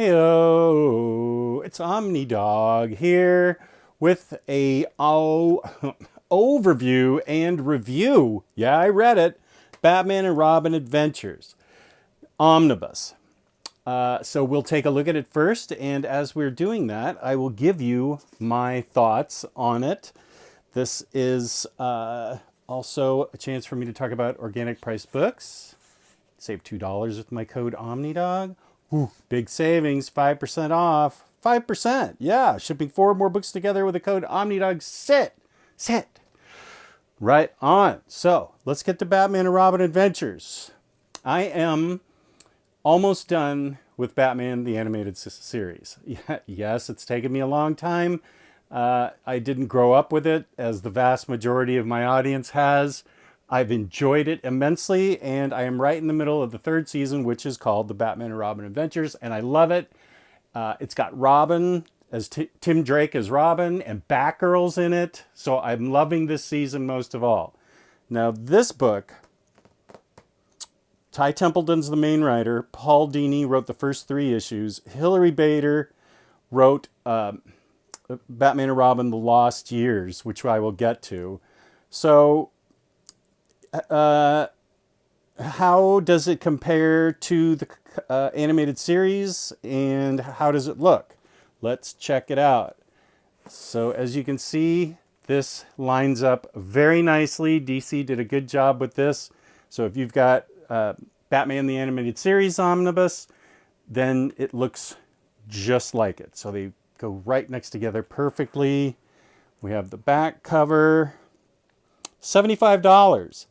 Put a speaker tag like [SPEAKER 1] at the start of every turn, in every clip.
[SPEAKER 1] Heyo, it's Omnidog here with a overview and review. Yeah, I read it. Batman and Robin Adventures, Omnibus. So we'll take a look at it first, and as we're doing that, I will give you my thoughts on it. This is also a chance for me to talk about organic price books. Save $2 with my code Omnidog. Ooh, big savings, 5% off. 5%, yeah. Shipping 4 more books together with the code Omnidog. Sit. Right on. So let's get to Batman and Robin Adventures. I am almost done with Batman the Animated Series. Yes, it's taken me a long time. I didn't grow up with it, as the vast majority of my audience has. I've enjoyed it immensely, and I am right in the middle of the 3rd season, which is called The Batman and Robin Adventures, and I love it. It's got Robin, as Tim Drake as Robin, and Batgirl's in it, so I'm loving this season most of all. Now, this book, Ty Templeton's the main writer. Paul Dini wrote the first 3 issues. Hilary Bader wrote Batman and Robin: The Lost Years, which I will get to. So, how does it compare to the animated series, and how does it look? Let's check it out. So as you can see, this lines up very nicely. DC did a good job with this. So if you've got Batman the Animated Series Omnibus, then it looks just like it. So they go right next together perfectly. We have the back cover. $75.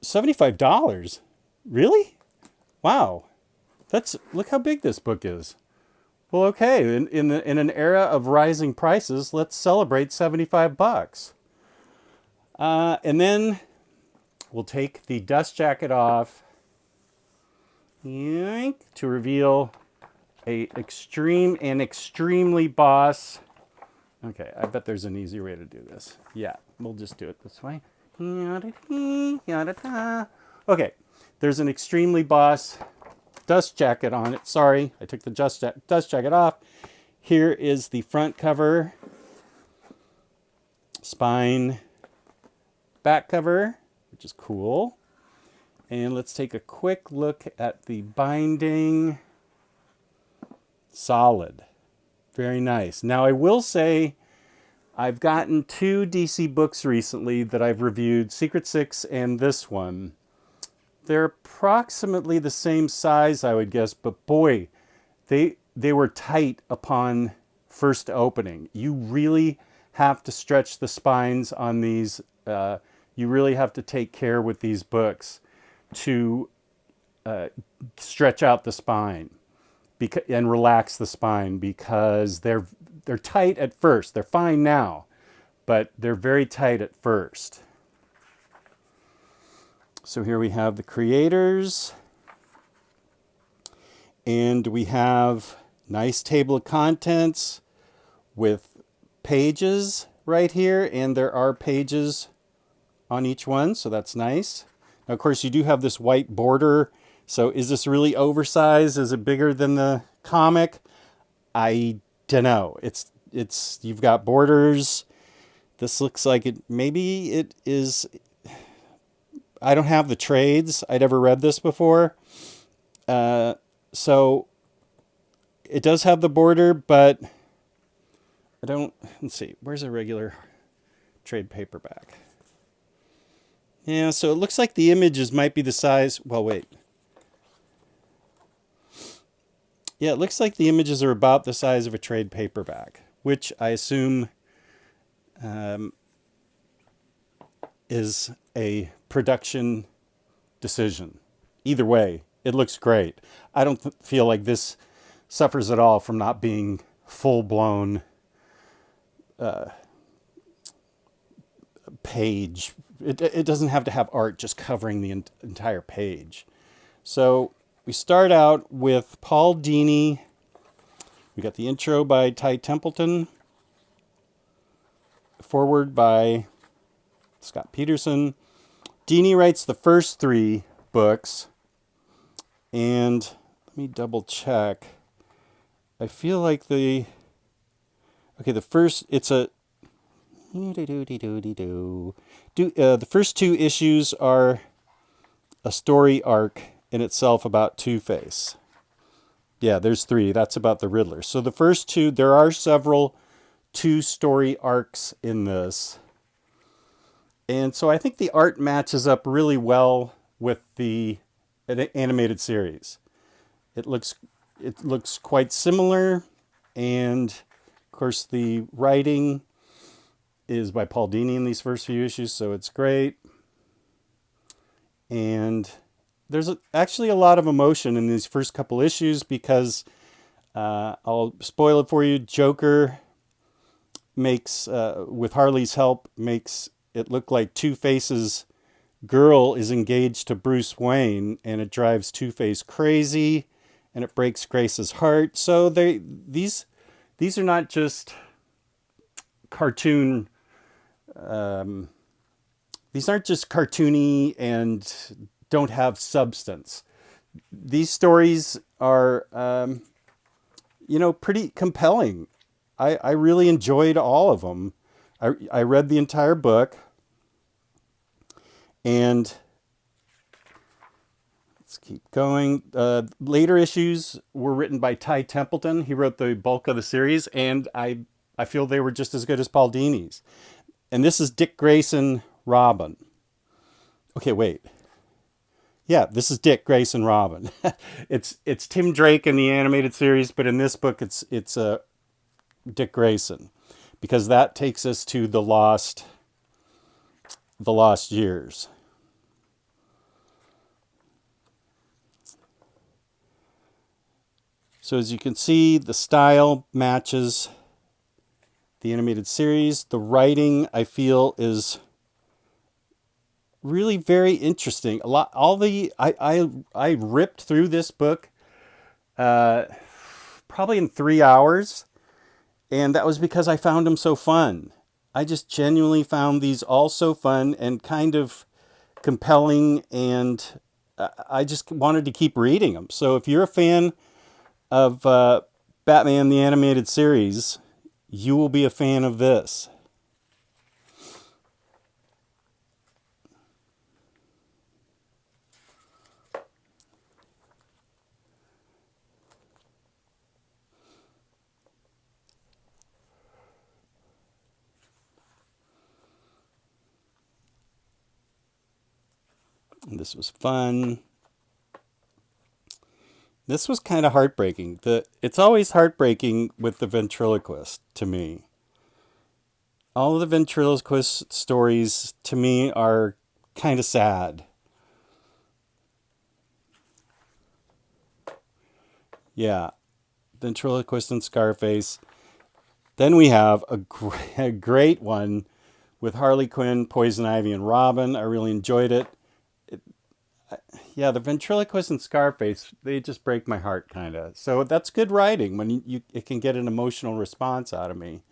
[SPEAKER 1] $75? Really? Wow. Look how big this book is. Well, okay, in an era of rising prices, let's celebrate $75. And then we'll take the dust jacket off, to reveal an extremely boss. Okay, I bet there's an easy way to do this. Yeah, we'll just do it this way. Okay, there's an extremely boss dust jacket on it. Sorry, I took the dust jacket off. Here is the front cover, spine, back cover, which is cool. And let's take a quick look at the binding. Solid. Very nice. Now, I will say, I've gotten 2 DC books recently that I've reviewed, Secret Six and this one. They're approximately the same size, I would guess, but boy, they were tight upon first opening. You really have to stretch the spines on these. You really have to take care with these books to stretch out the spine and relax the spine, because they're tight at first. They're fine now, but they're very tight at first. So here we have the creators, and we have nice table of contents with pages right here, and there are pages on each one, so that's nice. Now, of course, you do have this white border. So is this really oversized? Is it bigger than the comic? I don't know. You've got borders. This looks like maybe it is. I don't have the trades. I'd never read this before. So it does have the border, but let's see, where's a regular trade paperback? Yeah, so it looks like the images might be the size. Well, wait. Yeah, it looks like the images are about the size of a trade paperback, which I assume is a production decision. Either way, it looks great. I don't feel like this suffers at all from not being full-blown page. It doesn't have to have art just covering the entire page. So we start out with Paul Dini. We got the intro by Ty Templeton. Forward by Scott Peterson. Dini writes the first 3 books. And let me double check. I feel like the first, it's a the first two issues are a story arc in itself about Two-Face. Yeah, there's three. That's about the Riddler. So the first two, there are several two story arcs in this. And so I think the art matches up really well with the animated series. It looks quite similar, and of course the writing is by Paul Dini in these first few issues, so it's great. And there's actually a lot of emotion in these first couple issues because I'll spoil it for you. Joker makes, with Harley's help, makes it look like Two-Face's girl is engaged to Bruce Wayne, and it drives Two-Face crazy, and it breaks Grace's heart. So these are not just cartoon. These aren't just cartoony and don't have substance. These stories are, pretty compelling. I really enjoyed all of them. I read the entire book, and let's keep going. Later issues were written by Ty Templeton. He wrote the bulk of the series, and I feel they were just as good as Paul Dini's. And this is Dick Grayson Robin. Okay, wait. Yeah, this is Dick Grayson Robin. It's Tim Drake in the animated series, but in this book it's Dick Grayson, because that takes us to the lost years. So as you can see, the style matches the animated series. The writing, I feel, is really very interesting. I ripped through this book probably in 3 hours, and that was because I found them so fun. I just genuinely found these all so fun and kind of compelling, and I just wanted to keep reading them. So if you're a fan of Batman the Animated Series, you will be a fan of this. And this was fun. This was kind of heartbreaking. It's always heartbreaking with the ventriloquist to me. All of the ventriloquist stories to me are kind of sad. Yeah, ventriloquist and Scarface. Then we have a great one with Harley Quinn, Poison Ivy, and Robin. I really enjoyed it. Yeah, the ventriloquist and Scarface, they just break my heart, kind of. So that's good writing when it can get an emotional response out of me.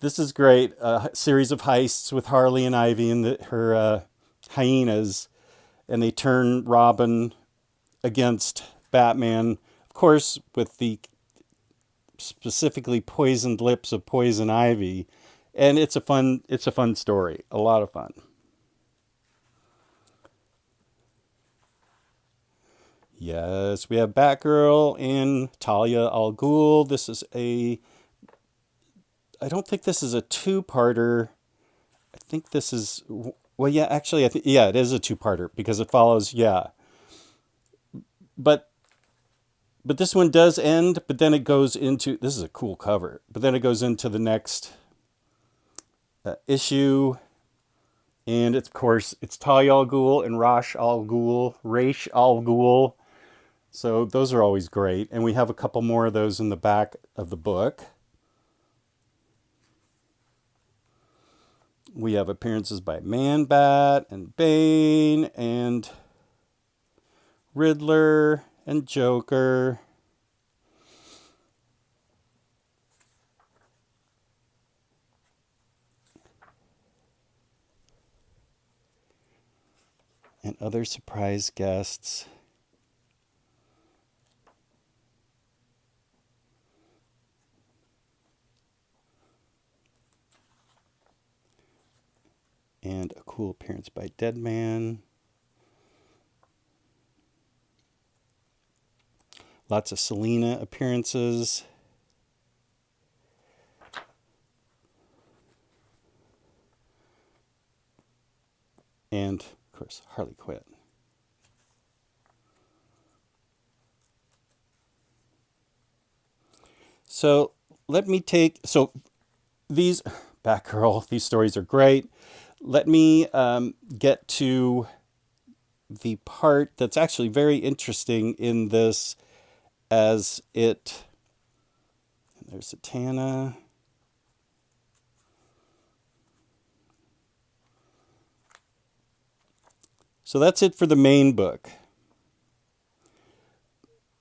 [SPEAKER 1] This is great. A series of heists with Harley and Ivy and her hyenas, and they turn Robin against Batman, of course, with the specifically poisoned lips of Poison Ivy, and it's a fun story, a lot of fun. Yes, we have Batgirl and Talia al Ghul. I don't think this is a two-parter. I think this is, well, yeah, actually, yeah, it is a two-parter because it follows, yeah. But this one does end, but then it goes into, this is a cool cover, but then it goes into the next issue. And of course, it's Talia al Ghul and Ra's al Ghul. So those are always great. And we have a couple more of those in the back of the book. We have appearances by Man-Bat and Bane and Riddler and Joker. And other surprise guests. And a cool appearance by Deadman. Lots of Selena appearances. And, of course, Harley Quinn. So let me take, so these, Batgirl, these stories are great. Let me get to the part that's actually very interesting in this, as it, there's Zatanna. So that's it for the main book.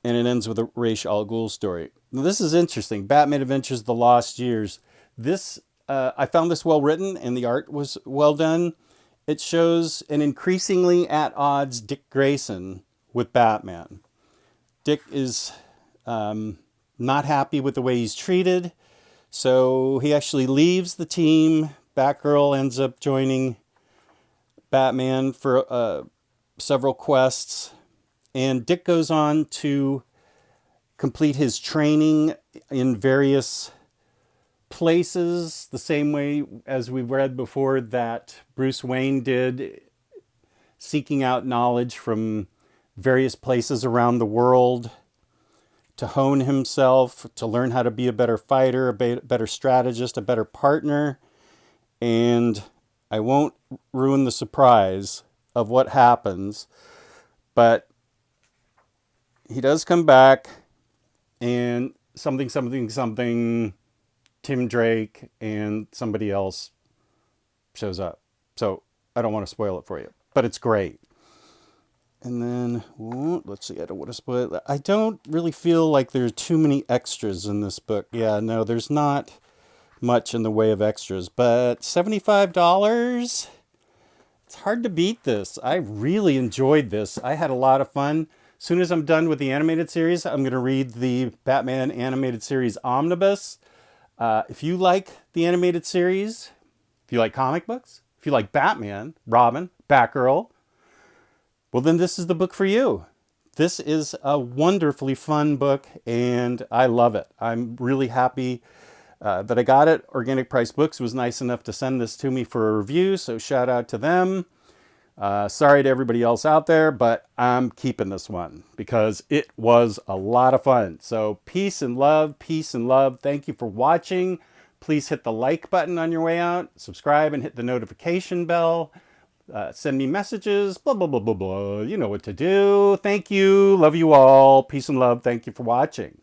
[SPEAKER 1] And it ends with a Ra's al Ghul story. Now, this is interesting. Batman Adventures: The Lost Years. This, I found this well written and the art was well done. It shows an increasingly at odds Dick Grayson with Batman. Dick is not happy with the way he's treated, so he actually leaves the team. Batgirl ends up joining Batman for several quests, and Dick goes on to complete his training in various places, the same way as we've read before that Bruce Wayne did, seeking out knowledge from various places around the world to hone himself, to learn how to be a better fighter, a better strategist, a better partner. And I won't ruin the surprise of what happens, but he does come back, and something, Tim Drake and somebody else shows up. So I don't want to spoil it for you, but it's great. And then, let's see, I don't want to spoil it. I don't really feel like there's too many extras in this book. Yeah, no, there's not much in the way of extras, but $75? It's hard to beat this. I really enjoyed this. I had a lot of fun. As soon as I'm done with the animated series, I'm going to read the Batman animated series Omnibus. If you like the animated series, if you like comic books, if you like Batman, Robin, Batgirl, well, then this is the book for you. This is a wonderfully fun book, and I love it. I'm really happy that I got it. Organic Price Books was nice enough to send this to me for a review, so shout out to them. Sorry to everybody else out there, but I'm keeping this one because it was a lot of fun. So peace and love, peace and love. Thank you for watching. Please hit the like button on your way out, subscribe, and hit the notification bell. Send me messages, blah, blah, blah, blah, blah. You know what to do. Thank you. Love you all. Peace and love. Thank you for watching.